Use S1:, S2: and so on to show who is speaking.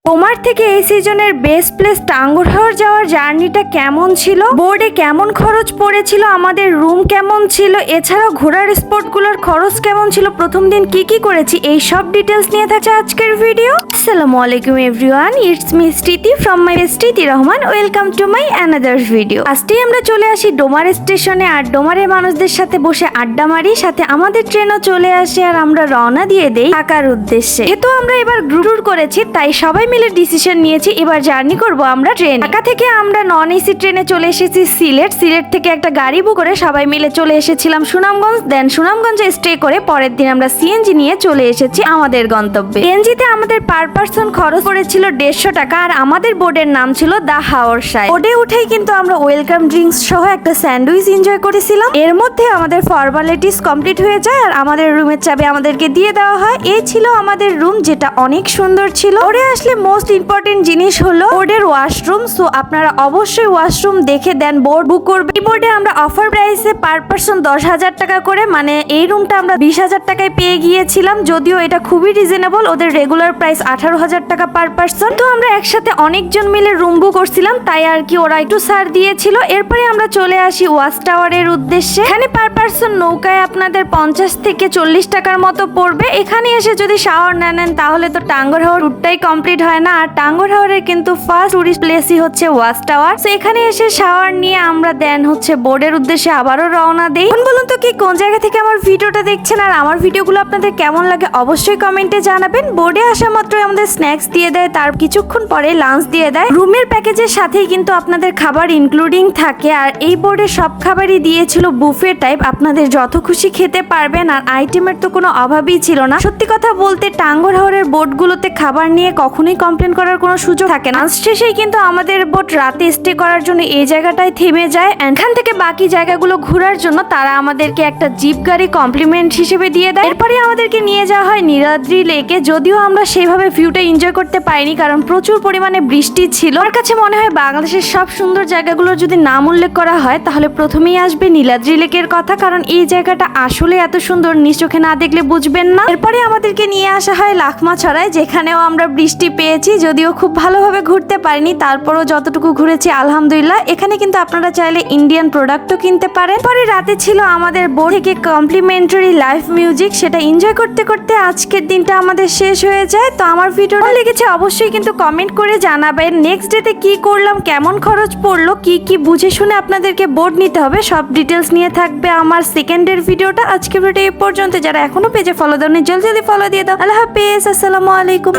S1: তোমার থেকে এই সিজনের বেস্ট প্লেস টাঙ্গুর হাওর যাওয়ার জার্নিটা কেমন ছিল, বোর্ডে কেমন খরচ পড়েছিল, আমাদের রুম কেমন ছিল, এছাড়াও ঘোরার স্পটগুলোর খরচ কেমন ছিল, প্রথম দিন কি কি করেছি, এই সব ডিটেলস নিয়ে থাকছে আজকের ভিডিও। আসসালামু আলাইকুম এভরিওয়ান, ইটস মি স্মৃতি ফ্রম মাই স্মৃতি Rahman. Welcome to my another video. আজকে আমরা চলে আসি ডোমার স্টেশনে, আর ডোমারের মানুষদের সাথে বসে আড্ডা মারি, সাথে আমাদের ট্রেনও চলে আসে, আর আমরা রওনা দিয়ে দেই ঢাকার উদ্দেশ্যে। যেহেতু আমরা এবার গ্রুপ ট্যুর করেছি, তাই সবাই মিলে ডিসিশন নিয়েছি এবার জার্নি করব আমরা ট্রেন। ঢাকা থেকে আমরা নন এসি ট্রেনে চলে এসেছি সিলেট। সিলেট থেকে একটা গাড়ি বুক করে সবাই মিলে চলে এসেছিলাম সুনামগঞ্জ। দেন সুনামগঞ্জে স্টে করে পরের দিন আমরা সিএনজি নিয়ে চলে এসেছি আমাদের গন্তব্যে। সিএনজিতে আমাদের পার পার্সন খরচ পড়েছিল 150 টাকা, আর আমাদের বোর্ডের নাম ছিল দা হাওর সাই। বোর্ডে উঠেই কিন্তু আমরা ওয়েলকাম ড্রিঙ্কস সহ একটা স্যান্ডউইচ এনজয় করেছিলাম। এর মধ্যে আমাদের ফর্মালিটিস কমপ্লিট হয়ে যায়, আর আমাদের রুমের চাবি আমাদেরকে দিয়ে দেওয়া হয়। এই ছিল আমাদের রুম, যেটা অনেক সুন্দর ছিল। ওরে আসলে মোস্ট ইম্পর্টেন্ট জিনিস হলো বোর্ডের ওয়াশরুম। সো আপনারা অবশ্যই ওয়াশরুম দেখে দেন বোর্ড বুক করবেন। এই বোর্ডে আমরা অফার প্রাইসে পার পার্সন 10,000 টাকা করে, মানে এই রুমটা আমরা 20,000 টাকায় পেয়ে গিয়েছিলাম। যদিও এটা খুবই রিজনেবল, ওদের রেগুলার প্রাইস 18,000 টাকা পার পার্সন। তো আমরা একসাথে অনেকজন মিলে রুম বুক করছিলাম, তাই আর কি ওরা একটু ছাড় দিয়েছিল। এরপরে আমরা চলে আসি ওয়াচ টাওয়ারের উদ্দেশ্যে। এখানে পার পার্সন নৌকায় আপনাদের 50 থেকে 40 টাকার মতো পড়বে। এখানে এসে যদি শাওয়ার না নেন তাহলে তো টাঙ্গুর হাওর ট্যুরটাই কমপ্লিট হয় না। আর টাঙ্গুর হাওরের কিন্তু ফার্স্ট টুরিস্ট প্লেসই হচ্ছে ওয়াচ টাওয়ার। তো এখানে এসে শাওয়ার নিয়ে আমরা দেন হচ্ছে বোর্ডের উদ্দেশ্যে আবারও রওনা দেই। এখন বলুন তো কি কোন জায়গা থেকে আমার ভিডিওটা দেখছেন, আর আমার ভিডিওগুলো আপনাদের কেমন লাগে অবশ্যই কমেন্টে জানাবেন। বোর্ডে আসা মাত্রই আমাদের স্ন্যাক্স দিয়ে দেয়, তার কিছুক্ষণ পরে লাঞ্চ দিয়ে দেয়। রুমের প্যাকেজের সাথেই কিন্তু আপনাদের খাবার ইনক্লুডিং থাকে, আর এই বোর্ডে সব খাবারই দিয়েছিল বুফে টাইপ, আপনাদের যত খুশি খেতে পারবেন। আর আইটেমের তো কোনো অভাবই ছিল না। সত্যি কথা বলতে টাঙ্গুর হাওরের বোটগুলোতে খাবার নিয়ে কখনোই কমপ্লেন করার কোনো সুযোগ থাকে না। শেষেই কিন্তু আমাদের বোট রাতে স্টে করার জন্য এই জায়গাটায় থেমে যায়। এখান থেকে বাকি জায়গাগুলো ঘোরার জন্য তারা আমাদেরকে একটা জিপ গাড়ি কমপ্লিমেন্ট হিসেবে দিয়ে দেয়। এরপরে আমাদেরকে নিয়ে যাওয়া হয় নীলাদ্রি লেকে। যদিও আমরা সেইভাবে ভিউটা এনজয় করতে পারিনি, কারণ প্রচুর পরিমাণে বৃষ্টি ছিল। আমার কাছে মনে হয় বাংলাদেশের সব সুন্দর জায়গাগুলোর যদি নাম উল্লেখ করা হয় তাহলে প্রথমেই আসবে নীলাদ্রি লেকের কথা, কারণ এই জায়গাটা আসলে এত সুন্দর, নিজ চোখে না দেখলে বুঝবেন না। এরপরে আমাদেরকে নিয়ে আসা হয় লাখমাছড়ায়, যেখানেও আমরা বৃষ্টি পেয়েছি। যদিও খুব ভালোভাবে ঘুরতে পারিনি, তারপরও যতটুকু ঘুরেছি আলহামদুলিল্লাহ। এখানে কিন্তু আপনারা চাইলে ইন্ডিয়ান প্রোডাক্টও কিনতে পারেন। পরে রাতে ছিল আমাদের বোর্ড থেকে কমপ্লিমেন্টারি লাইভ মিউজিক, সেটা এনজয় করতে করতে আজকের দিনটা আমাদের শেষ হয়ে যায়। তো আমার ভিডিওটা লেগেছে অবশ্যই কিন্তু কমেন্ট করে জানাবেন। নেক্সট ডেতে কি করলাম, কেমন খরচ পড়লো, কি কি বুঝে শুনে আপনাদেরকে বোর্ড নিতে হবে, সব ডিটেলস নিয়ে থাকবে আমার সেকেন্ডের ভিডিওটা। আজকে ভিডিও এই পর্যন্ত। যারা এখনো পেজে ফলো দেননি জলদি জলদি ফলো দিয়ে দাও। আল্লাহ হাফেজ, আসসালামু আলাইকুম।